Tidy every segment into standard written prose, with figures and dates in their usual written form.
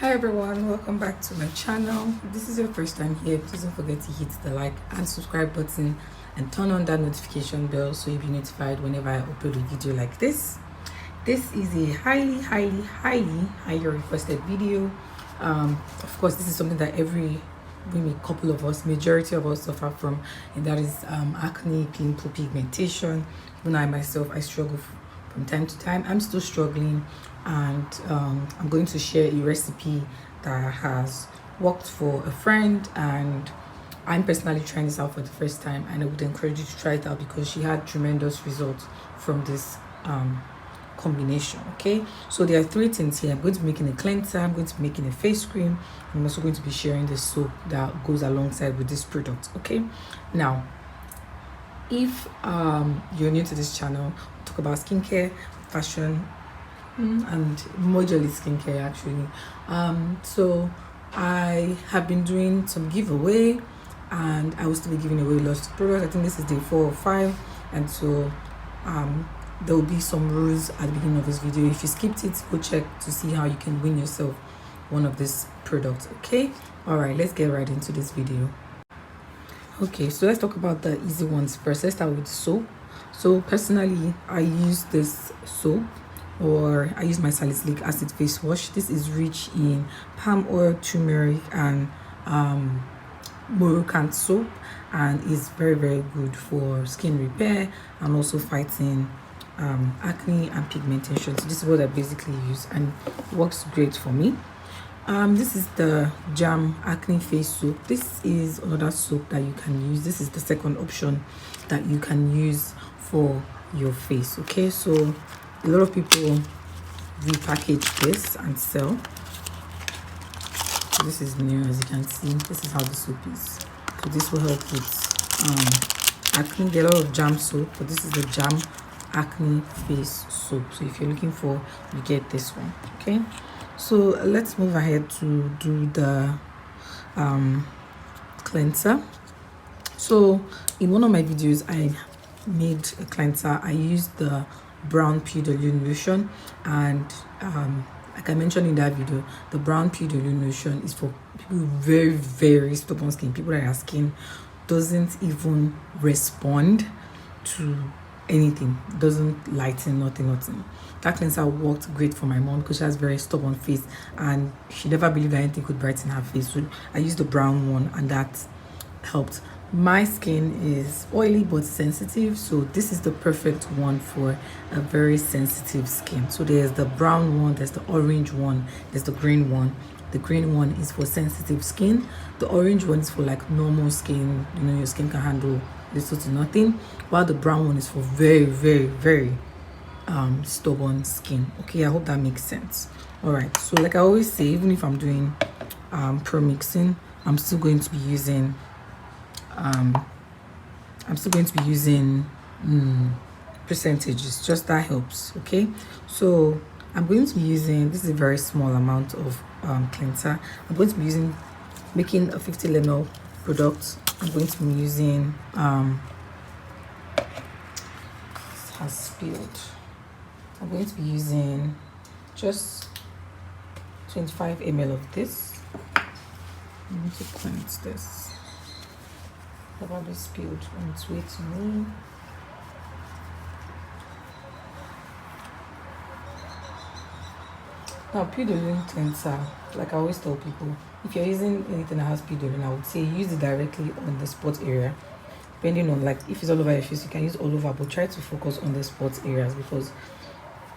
Hi everyone, welcome back to my channel. If this is your first time here, please don't forget to hit the like and subscribe button and turn on that notification bell so you'll be notified whenever I upload a video like this. This is a highly requested video. Of course, this is something that maybe a couple of us, majority of us suffer from, and that is acne, pimple, pigmentation. Even I myself, I struggle from time to time. I'm still struggling, and I'm going to share a recipe that has worked for a friend, and I'm personally trying this out for the first time, and I would encourage you to try it out because she had tremendous results from this combination. Okay, so there are three things here. I'm going to be making a cleanser, I'm going to be making a face cream, I'm also going to be sharing the soap that goes alongside with this product. Okay, now if you're new to this channel, we talk about skincare, fashion, and majorly skincare actually. So I have been doing some giveaway, and I will still be giving away lots of products. I think this is day 4 or 5, and so there will be some rules at the beginning of this video. If you skipped it, go check to see how you can win yourself one of these products. Okay, all right, let's get right into this video. Okay, so let's talk about the easy ones first. Let's start with soap. So personally, I use this soap, or I use my salicylic acid face wash. This is rich in palm oil, turmeric, and Moroccan soap, and is very good for skin repair and also fighting acne and pigmentation. So this is what I basically use, and it works great for me. This is the Jam Acne face soap. This is another soap that you can use. This is the second option that you can use for your face. Okay, so a lot of people repackage this and sell. So this is new, as you can see. This is how the soap is. So this will help with acne. There are a lot of Jam soap, but this is the Jam Acne face soap. So if you're looking for, you get this one. Okay, so let's move ahead to do the cleanser. So in one of my videos, I made a cleanser. I used the brown pure lotion, and like I mentioned in that video, the brown pure lotion is for people with very stubborn skin, people that are skin doesn't even respond to anything, doesn't lighten, nothing. That cleanser worked great for my mom because she has very stubborn face, and she never believed that anything could brighten her face. So I used the brown one, and that helped. My skin is oily but sensitive, so this is the perfect one for a very sensitive skin. So there's the brown one, there's the orange one, there's the green one. The green one is for sensitive skin, the orange one is for like normal skin, you know, your skin can handle little to nothing, while the brown one is for very stubborn skin. Okay, I hope that makes sense. All right, so like I always say, even if I'm doing pro mixing, I'm still going to be using percentages, just that helps. Okay, so I'm going to be using, this is a very small amount of cleanser. I'm going to be making a 50 ml product. I'm going to be using it has spilled. I'm going to be using just 25 ml of this. I need to cleanse this. Probably spilled on its way to me. Now, pure cleanser, like I always tell people, if you're using anything that has pure, I would say use it directly on the spot area. Depending on, like, if it's all over your face, you can use all over, but try to focus on the spot areas because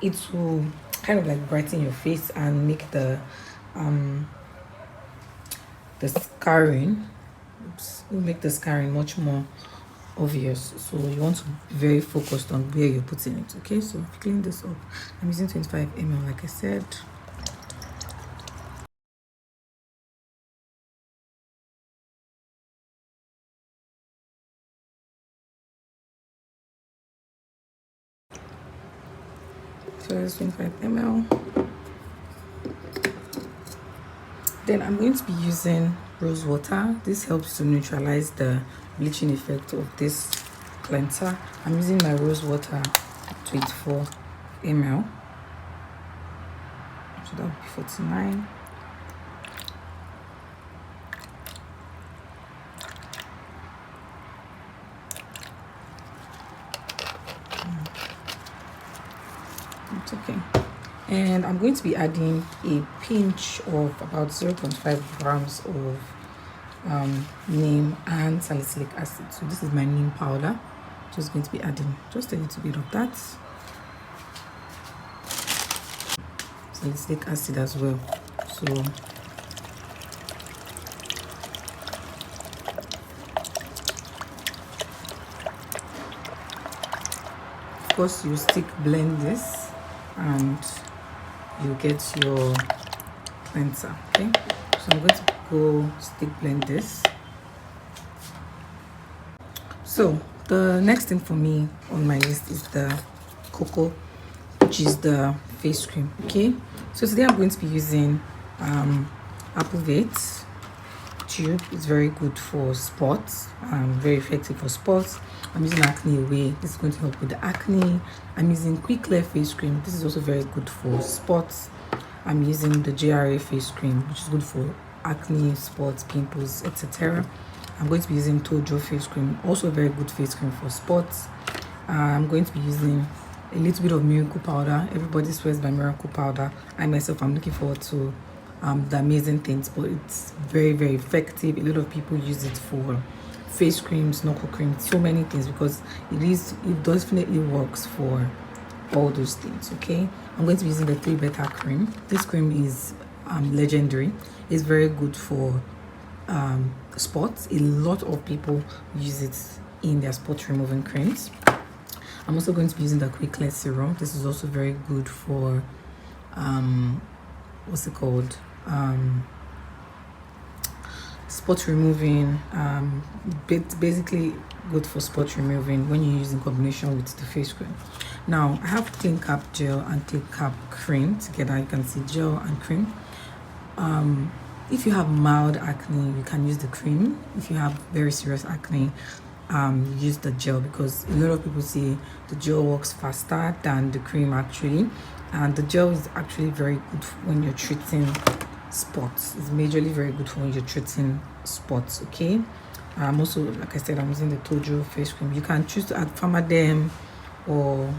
it will kind of like brighten your face and make the scarring, will make the scarring much more obvious. So you want to be very focused on where you're putting it. Okay, so clean this up. I'm using 25 ml, like I said. So it's 25 ml. Then I'm going to be using rose water. This helps to neutralize the bleaching effect of this cleanser. I'm using my rose water 24 ml. So that would be 49. It's okay. And I'm going to be adding a pinch of about 0.5 grams of neem and salicylic acid. So this is my neem powder. Just going to be adding just a little bit of that. Salicylic acid as well. So of course you stick blend this and you get your cleanser. Okay, so I'm going to go stick blend this. So the next thing for me on my list is the cocoa, which is the face cream. Okay, so today I'm going to be using apple vate tube. It's very good for spots, very effective for spots. I'm using Acne Away. This is going to help with the acne. I'm using Quick Clear face cream. This is also very good for spots. I'm using the JRA face cream, which is good for acne, spots, pimples, etc. I'm going to be using Tojo face cream, also a very good face cream for spots. I'm going to be using a little bit of miracle powder. Everybody swears by miracle powder. I myself, I'm looking forward to the amazing things, but it's very, very effective. A lot of people use it for face creams, knuckle cream, so many things, because it definitely works for all those things. Okay, I'm going to be using the 3 Beta cream. This cream is legendary. It's very good for spots. A lot of people use it in their spot removing creams. I'm also going to be using the Quick Clear serum. This is also very good for what's it called, spot removing. Basically good for spot removing when you use in combination with the face cream. Now I have clean cap gel and clean cap cream together. You can see gel and cream. If you have mild acne, you can use the cream. If you have very serious acne, use the gel, because a lot of people say the gel works faster than the cream actually, and the gel is actually very good when you're treating spots. It's majorly very good for when you're treating spots. Okay, also, like I said, I'm using the Tojo face cream. You can choose to add Pharmaderm or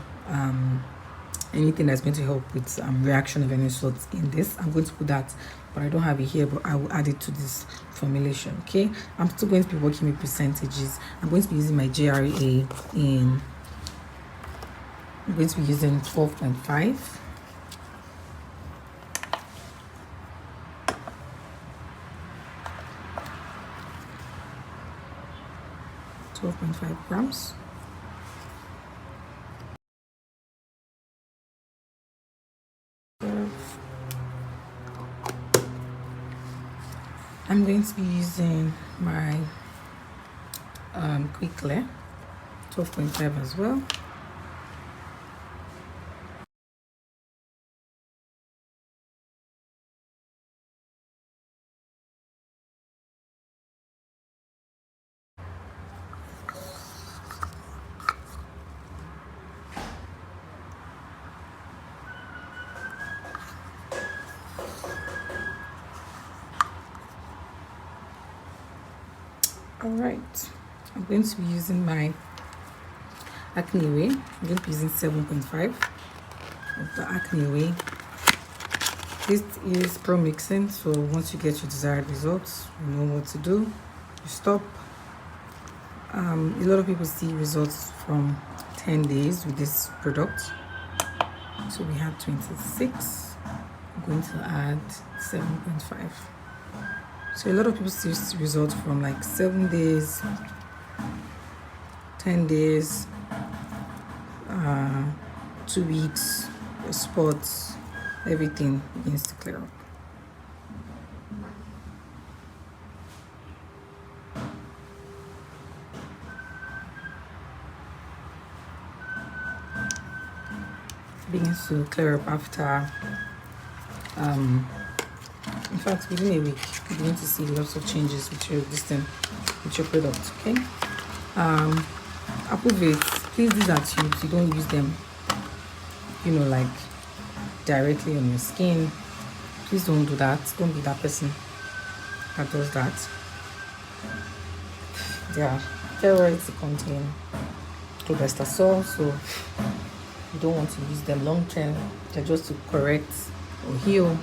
anything that's going to help with reaction of any sorts in this. I'm going to put that, but I don't have it here, but I will add it to this formulation. Okay, I'm still going to be working with percentages. I'm going to be using my JRA in, I'm going to be using 12.5. 12.5 grams. I'm going to be using my Quick Clear 12.5 as well. All right, I'm going to be using my Acne Away. I'm going to be using 7.5 of the Acne Away. This is pro mixing, so once you get your desired results, you know what to do. You stop. A lot of people see results from 10 days with this product. So we have 26. I'm going to add 7.5. So a lot of people see results from like 7 days, 10 days, 2 weeks, spots, everything begins to clear up. Begins to clear up after in fact, within a week, you're going to see lots of changes with your with your product. Okay. Apple vase, please, these are tubes. You don't use them, you know, like directly on your skin. Please don't do that. Don't be that person that does that. There are steroids to contain clobetasol, so You don't want to use them long term. They're just to correct or heal.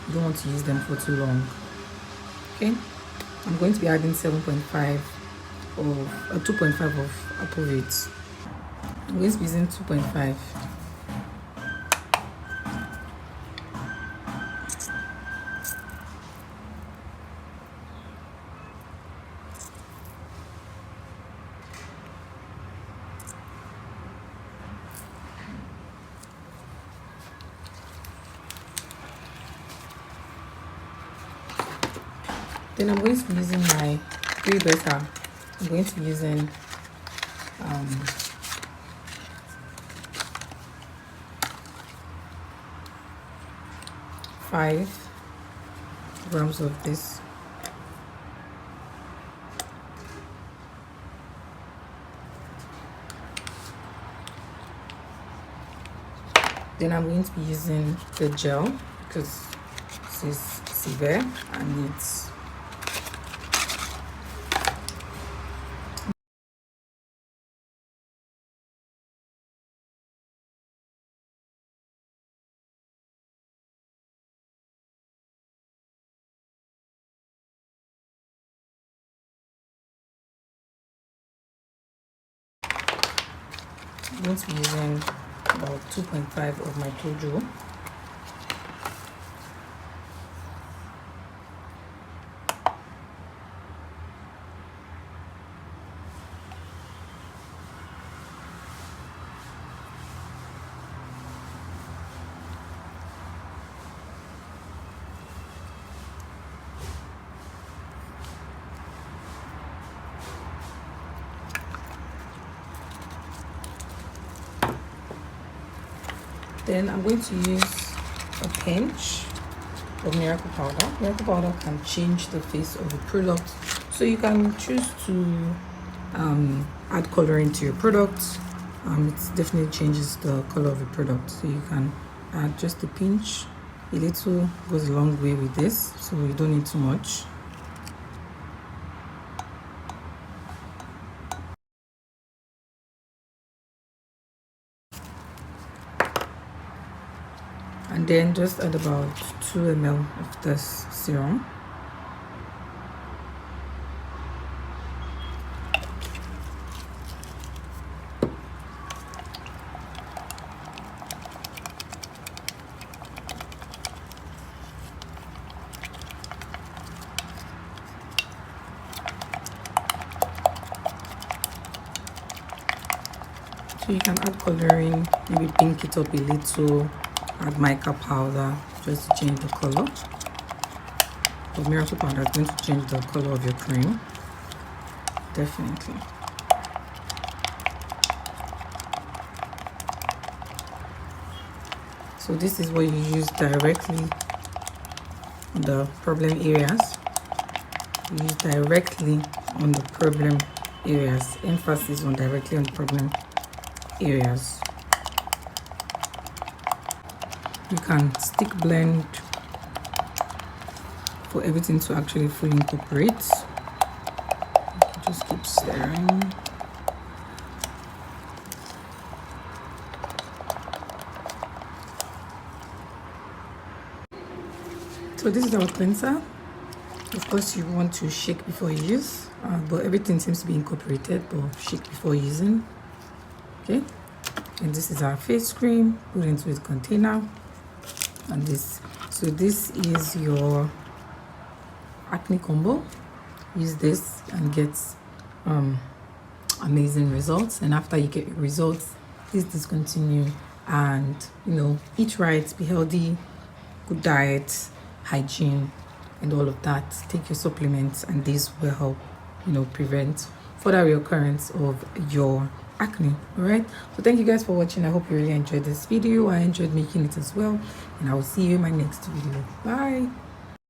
You don't want to use them for too long. Okay, I'm going to be adding 7.5 of 2.5 of apple roots. I'm going to be using 2.5. Then I'm going to be using my grey butter. I'm going to be using 5 grams of this. Then I'm going to be using the gel because this is severe and it's I'm going to be using about 2.5 of my tojo. Then I'm going to use a pinch of miracle powder. Miracle powder can change the face of the product, so you can choose to add coloring to your product. It definitely changes the color of the product, so you can add just a pinch. A little goes a long way with this, so you don't need too much. And then just add about 2 ml of this serum. So you can add coloring, maybe pink it up a little, add mica powder just to change the color. But miracle powder is going to change the color of your cream, definitely. So this is what you use directly on the problem areas. You use directly on the problem areas. Emphasis on directly on problem areas. You can stick blend for everything to actually fully incorporate. Just keep stirring. So this is our cleanser. Of course, you want to shake before you use, but everything seems to be incorporated, but shake before using. Okay, and this is our face cream. Put into its container. And this, so this is your acne combo. Use this and get amazing results. And after you get results, please discontinue and eat right, be healthy, good diet, hygiene, and all of that. Take your supplements, and this will help prevent further reoccurrence of your acne. All right, so thank you guys for watching. I hope you really enjoyed this video. I enjoyed making it as well, and I will see you in my next video. Bye.